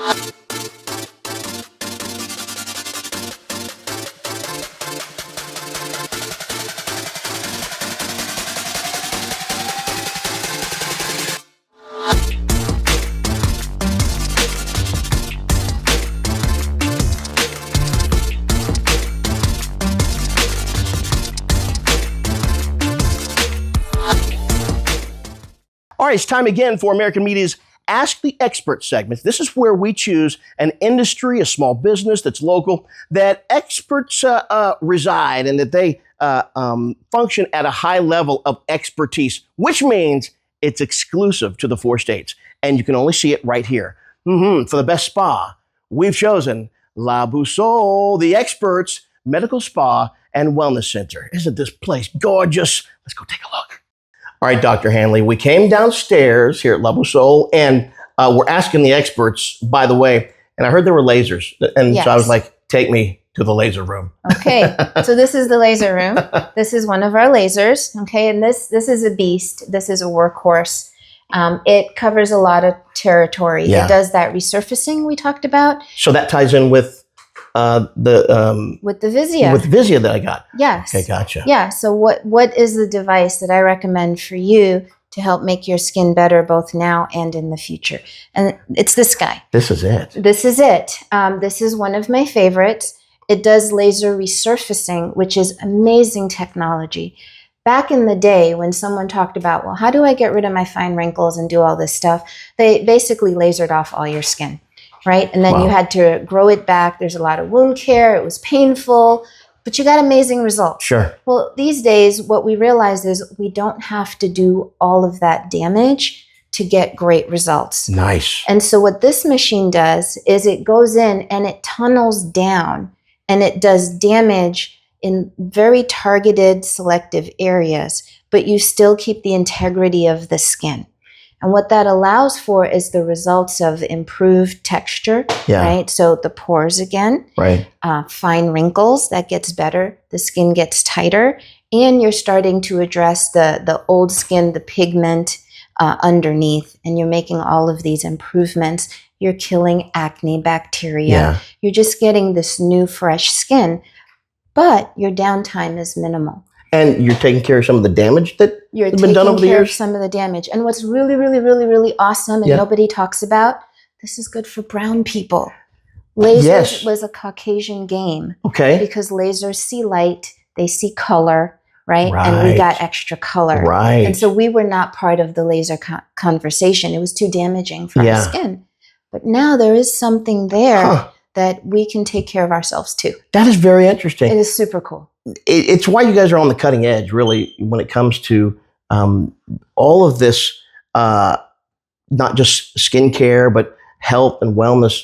All right, it's time again for American Media's Ask the Expert segment. This is where we choose an industry, a small business that's local, that experts reside and that they function at a high level of expertise, which means it's exclusive to the 4 states. And you can only see it right here. For the best spa, we've chosen La Boussole, the experts, medical spa and wellness center. Isn't this place gorgeous? Let's go take a look. All right, Dr. Hanley, we came downstairs here at La Boussole, and we're asking the experts, by the way, and I heard there were lasers. And yes. So I was like, take me to the laser room. Okay, so this is the laser room. This is one of our lasers, okay? And this is a beast. This is a workhorse. It covers a lot of territory. Yeah. It does that resurfacing we talked about. So that ties in with with the Visia. With Visia that I got. Yes. Okay, gotcha. Yeah, so what is the device that I recommend for you to help make your skin better both now and in the future? And it's this guy. This is it. This is it. This is one of my favorites. It does laser resurfacing, which is amazing technology. Back in the day when someone talked about, well, how do I get rid of my fine wrinkles and do all this stuff? They basically lasered off all your skin, right? And then you had to grow it back. There's a lot of wound care. It was painful, but you got amazing results. Sure. Well, these days, what we realize is we don't have to do all of that damage to get great results. Nice. And so what this machine does is it goes in and it tunnels down and it does damage in very targeted, selective areas, but you still keep the integrity of the skin. And what that allows for is the results of improved texture, right? So the pores again, right? Fine wrinkles, that gets better. The skin gets tighter, and you're starting to address the old skin, the pigment underneath, and you're making all of these improvements. You're killing acne, bacteria. Yeah. You're just getting this new, fresh skin, but your downtime is minimal. And you're taking care of some of the damage that has been done over the years? You're taking care of some of the damage. And what's really, really, really, really awesome and nobody talks about, this is good for brown people. Lasers was a Caucasian game. Okay. Because lasers see light, they see color, right? And we got extra color. Right. And so we were not part of the laser conversation. It was too damaging for our skin. But now there is something there that we can take care of ourselves too. That is very interesting. It is super cool. It's why you guys are on the cutting edge, really, when it comes to all of this, not just skincare, but health and wellness.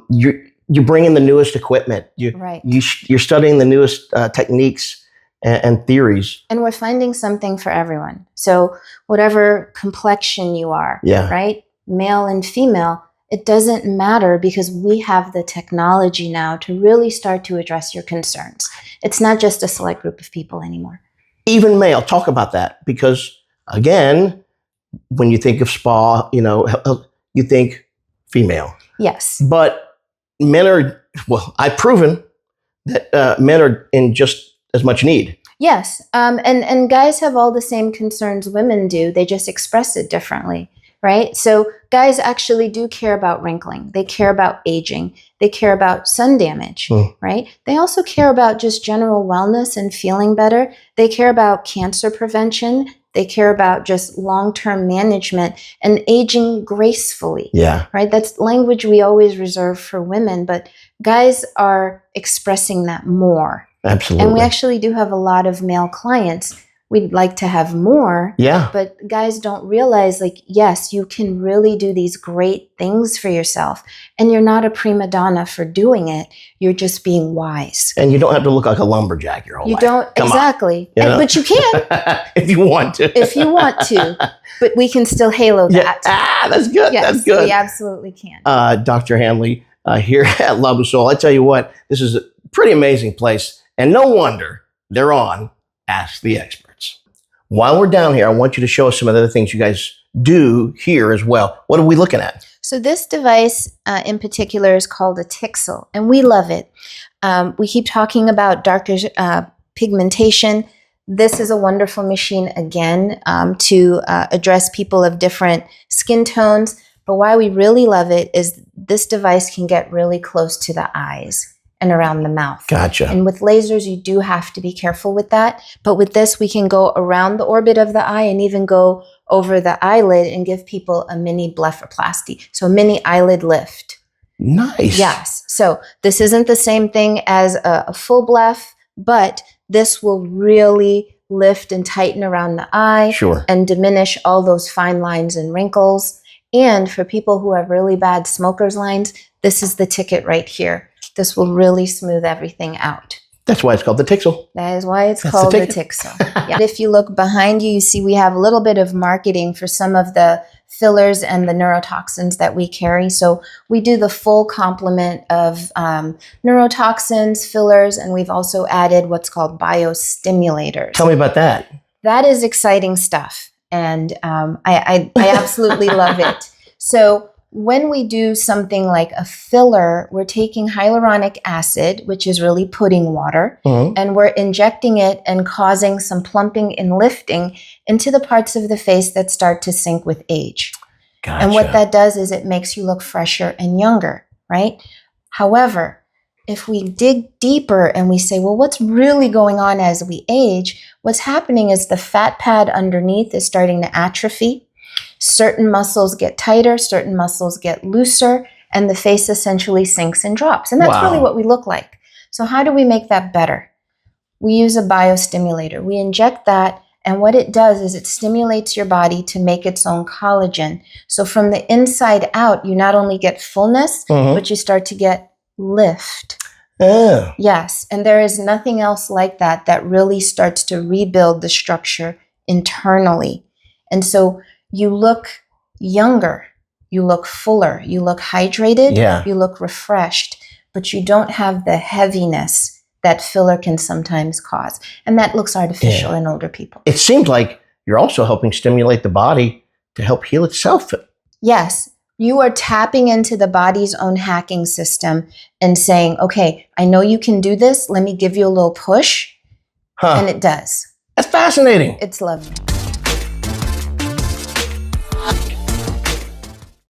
You bring in the newest equipment. You're studying the newest techniques and theories. And we're finding something for everyone. So whatever complexion you are, right? Male and female, it doesn't matter because we have the technology now to really start to address your concerns. It's not just a select group of people anymore. Even male, talk about that. Because again, when you think of spa, you think female. Yes. But men are, I've proven that men are in just as much need. Yes. And guys have all the same concerns women do. They just express it differently. Right? So guys actually do care about wrinkling. They care about aging. They care about sun damage, right? They also care about just general wellness and feeling better. They care about cancer prevention. They care about just long-term management and aging gracefully. Yeah. Right? That's language we always reserve for women, but guys are expressing that more. Absolutely. And we actually do have a lot of male clients. We'd like to have more, but guys don't realize, yes, you can really do these great things for yourself, and you're not a prima donna for doing it. You're just being wise. And you don't have to look like a lumberjack your whole life. You don't, exactly. But you can. If you want to. If you want to. But we can still halo that. That's good. Yes, that's good. We absolutely can. Dr. Hanley, here at La Boussole, I tell you what, this is a pretty amazing place, and no wonder they're on Ask the Experts. While we're down here, I want you to show us some of the other things you guys do here as well. What are we looking at? So this device in particular is called a Tixel, and we love it. We keep talking about darker pigmentation. This is a wonderful machine, again, to address people of different skin tones. But why we really love it is this device can get really close to the eyes and around the mouth. Gotcha. And with lasers, you do have to be careful with that. But with this, we can go around the orbit of the eye and even go over the eyelid and give people a mini blepharoplasty. So a mini eyelid lift. Nice. Yes. So this isn't the same thing as a full bleph, but this will really lift and tighten around the eye. Sure. And diminish all those fine lines and wrinkles. And for people who have really bad smoker's lines, this is the ticket right here. This will really smooth everything out. That's why it's called the Tixel. That is why it's That's called the the Tixel. Yeah. If you look behind you, you see we have a little bit of marketing for some of the fillers and the neurotoxins that we carry. So we do the full complement of neurotoxins, fillers, and we've also added what's called biostimulators. Tell me about that. That is exciting stuff. And I absolutely love it. So when we do something like a filler, we're taking hyaluronic acid, which is really pudding water, and we're injecting it and causing some plumping and lifting into the parts of the face that start to sink with age. Gotcha. And what that does is it makes you look fresher and younger, right? However, if we dig deeper and we say, well, what's really going on as we age? What's happening is the fat pad underneath is starting to atrophy. Certain muscles get tighter, certain muscles get looser, and the face essentially sinks and drops. And that's really what we look like. So how do we make that better? We use a biostimulator. We inject that, and what it does is it stimulates your body to make its own collagen. So from the inside out, you not only get fullness, but you start to get lift. Oh. Yes, and there is nothing else like that that really starts to rebuild the structure internally. And so you look younger, you look fuller, you look hydrated, you look refreshed, but you don't have the heaviness that filler can sometimes cause. And that looks artificial in older people. It seems like you're also helping stimulate the body to help heal itself. Yes, you are tapping into the body's own hacking system and saying, okay, I know you can do this. Let me give you a little push. And it does. That's fascinating. It's lovely.